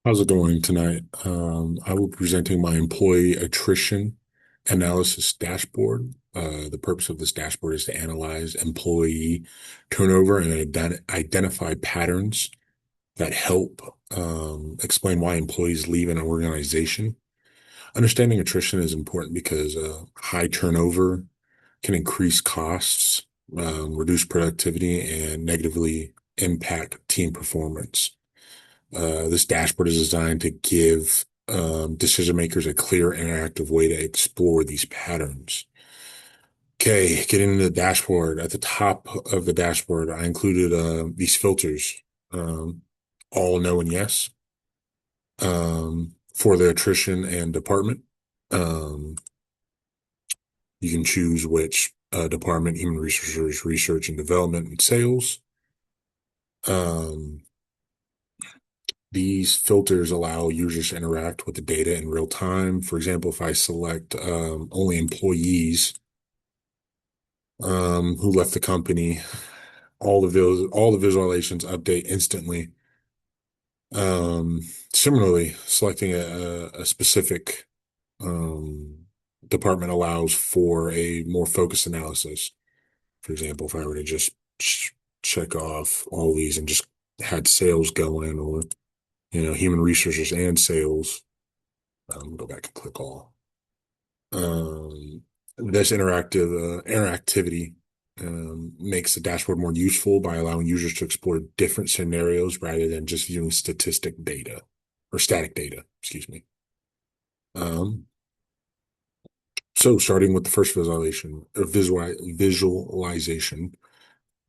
How's it going tonight? I will be presenting my employee attrition analysis dashboard. The purpose of this dashboard is to analyze employee turnover and identify patterns that help explain why employees leave an organization. Understanding attrition is important because high turnover can increase costs, reduce productivity, and negatively impact team performance. This dashboard is designed to give decision makers a clear, interactive way to explore these patterns. Okay, getting into the dashboard. At the top of the dashboard, I included these filters, um, all no and yes, for the attrition and department. Um, you can choose which department: human resources, research and development, and sales. Um, These filters allow users to interact with the data in real time. For example, if I select only employees who left the company, all the visualizations update instantly. Um, Similarly, selecting a specific um, department allows for a more focused analysis. For example, if I were to just check off all these and just had sales going, or human resources and sales. Go back and click all. Um, this interactivity makes the dashboard more useful by allowing users to explore different scenarios rather than just viewing static data, excuse me. Um, so starting with the first visualization,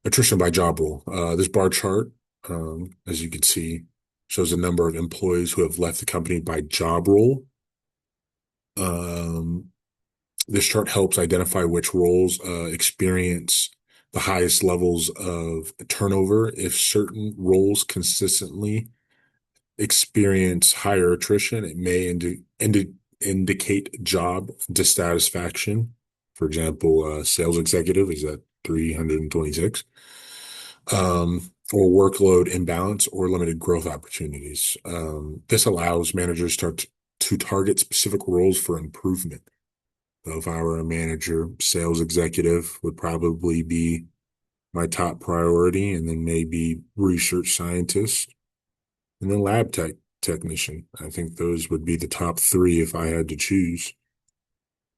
attrition by job role. This bar chart, as you can see, shows the number of employees who have left the company by job role. Um, This chart helps identify which roles experience the highest levels of turnover. If certain roles consistently experience higher attrition, it may indicate job dissatisfaction. For example, sales executive is at 326, or workload imbalance or limited growth opportunities. This allows managers to target specific roles for improvement. So if I were a manager, sales executive would probably be my top priority, and then maybe research scientist, and then technician. I think those would be the top three if I had to choose.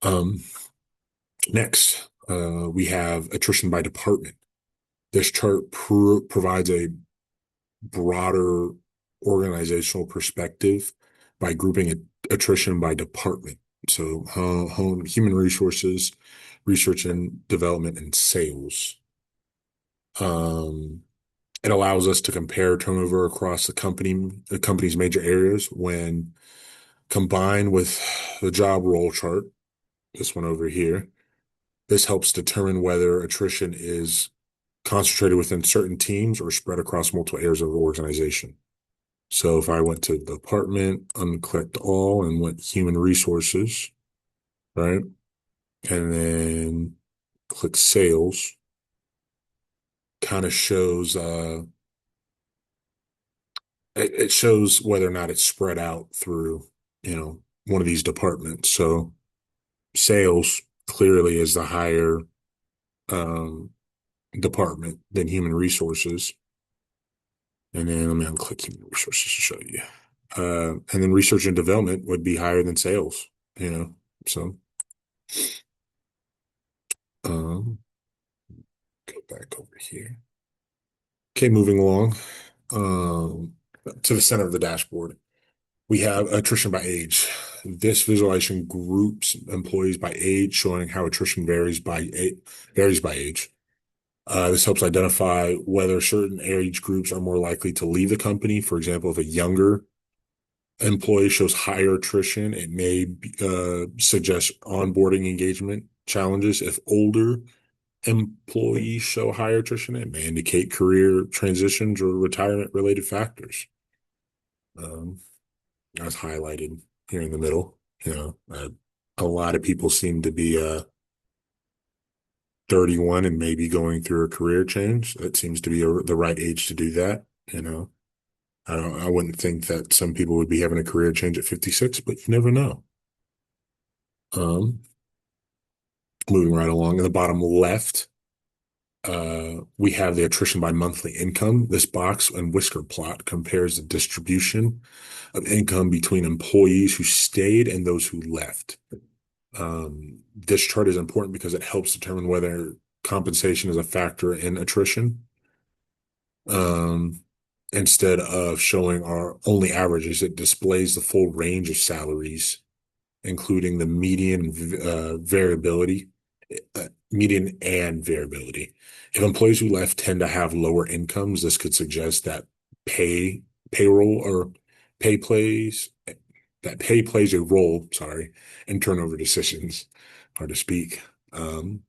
Um, Next, we have attrition by department. This chart provides a broader organizational perspective by grouping attrition by department. So, human resources, research and development, and sales. Um, it allows us to compare turnover across the company's major areas when combined with the job role chart, this one over here. This helps determine whether attrition is concentrated within certain teams or spread across multiple areas of the organization. So if I went to the department, unclicked all, and went human resources, right? And then click sales, kind of shows it shows whether or not it's spread out through, one of these departments. So sales clearly is the higher um department than human resources. And then let me unclick human resources to show you. And then research and development would be higher than sales, you know. So um go back over here. Okay, moving along. Um to the center of the dashboard. We have attrition by age. This visualization groups employees by age, showing how attrition varies by age. This helps identify whether certain age groups are more likely to leave the company. For example, if a younger employee shows higher attrition, it may suggest onboarding engagement challenges. If older employees show higher attrition, it may indicate career transitions or retirement related factors. Um, That's highlighted here in the middle. A lot of people seem to be 31 and maybe going through a career change. That seems to be the right age to do that. I wouldn't think that some people would be having a career change at 56, but you never know. Um, Moving right along in the bottom left, we have the attrition by monthly income. This box and whisker plot compares the distribution of income between employees who stayed and those who left. This chart is important because it helps determine whether compensation is a factor in attrition. Um, Instead of showing our only averages, it displays the full range of salaries, including the median and variability. If employees who left tend to have lower incomes, this could suggest that pay, payroll, or pay plays pay plays a role, sorry, in turnover decisions. Hard to speak. Um,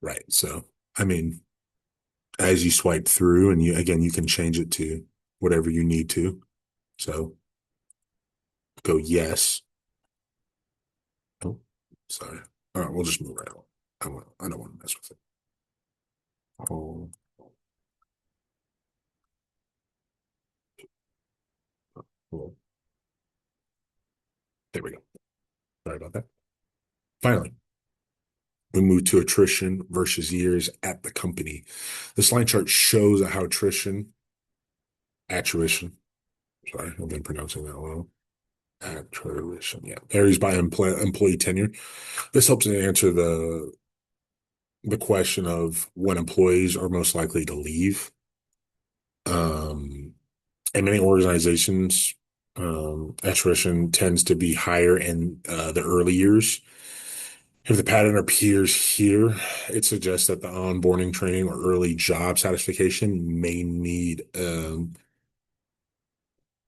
right. So, I mean, as you swipe through, and you can change it to whatever you need to. So go yes. Oh, sorry. All right, we'll just move right on. I don't want to mess with it. Oh, well, there we go. Sorry about that. Finally, we move to attrition versus years at the company. This line chart shows how attrition, sorry, I've been pronouncing that well. Attrition, yeah, varies by employee tenure. This helps to answer the question of when employees are most likely to leave. Um, in many organizations, attrition tends to be higher in the early years. If the pattern appears here, it suggests that the onboarding training or early job satisfaction may need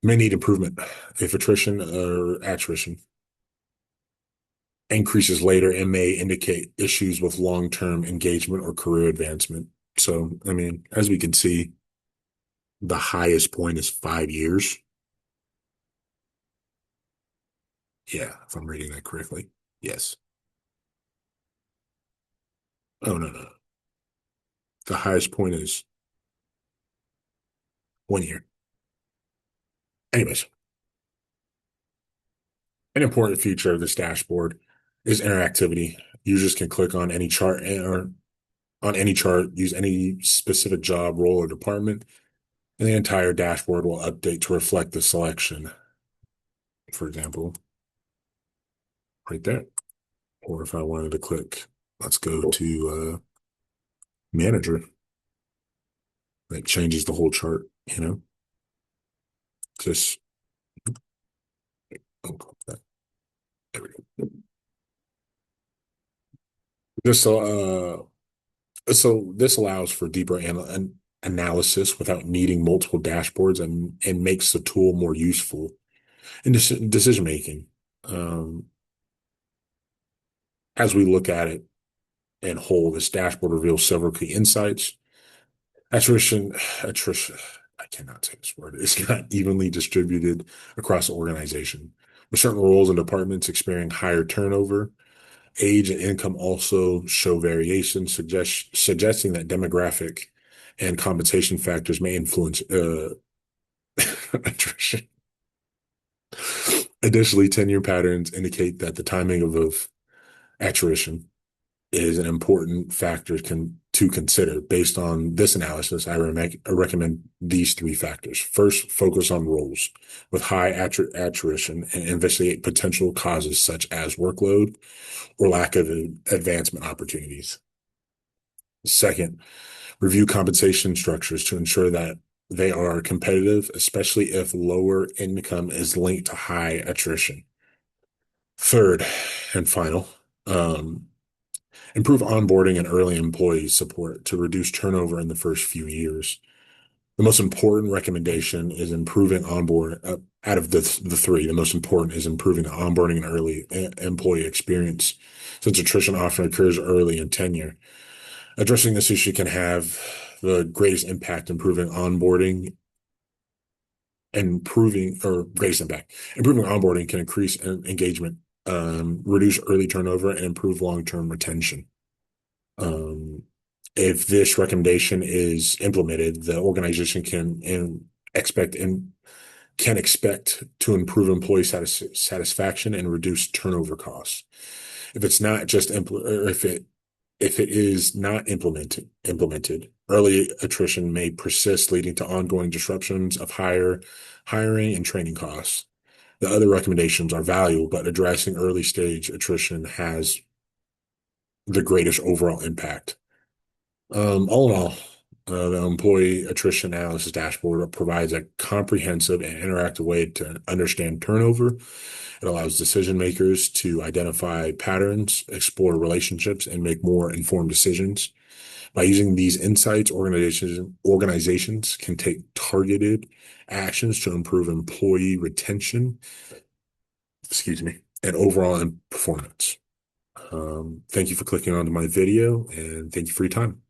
improvement. If attrition increases later, it may indicate issues with long-term engagement or career advancement. So, I mean, as we can see, the highest point is 5 years. Yeah, if I'm reading that correctly. Yes. Oh, no, no. The highest point is 1 year. Anyways, an important feature of this dashboard is interactivity. Users can click on any chart or on any chart, use any specific job, role, or department, and the entire dashboard will update to reflect the selection. For example, right there. Or if I wanted to click, let's go to manager, that changes the whole chart, just, oh, there we go. Just so this allows for deeper analysis without needing multiple dashboards and makes the tool more useful in decision making. Um, as we look at it in whole, this dashboard reveals several key insights. Attrition, I cannot say this word. It's not evenly distributed across the organization, with certain roles and departments experiencing higher turnover. Age and income also show variation, suggesting that demographic and compensation factors may influence attrition. Additionally, tenure patterns indicate that the timing of attrition is an important factor to consider. Based on this analysis, I recommend these three factors. First, focus on roles with high attrition and investigate potential causes such as workload or lack of advancement opportunities. Second, review compensation structures to ensure that they are competitive, especially if lower income is linked to high attrition. Third and final, improve onboarding and early employee support to reduce turnover in the first few years. The most important recommendation is improving onboard out of the three. The most important is improving the onboarding and early employee experience, since attrition often occurs early in tenure. Addressing this issue can have the greatest impact, improving onboarding can increase engagement, reduce early turnover, and improve long-term retention. Um, If this recommendation is implemented, the organization can expect to improve employee satisfaction and reduce turnover costs. If it's not just impl- or if it is not implemented, early attrition may persist, leading to ongoing disruptions of hiring and training costs. The other recommendations are valuable, but addressing early stage attrition has the greatest overall impact. All in all, the employee attrition analysis dashboard provides a comprehensive and interactive way to understand turnover. It allows decision makers to identify patterns, explore relationships, and make more informed decisions. By using these insights, organizations can take targeted actions to improve employee retention, excuse me, and overall performance. Thank you for clicking onto my video, and thank you for your time.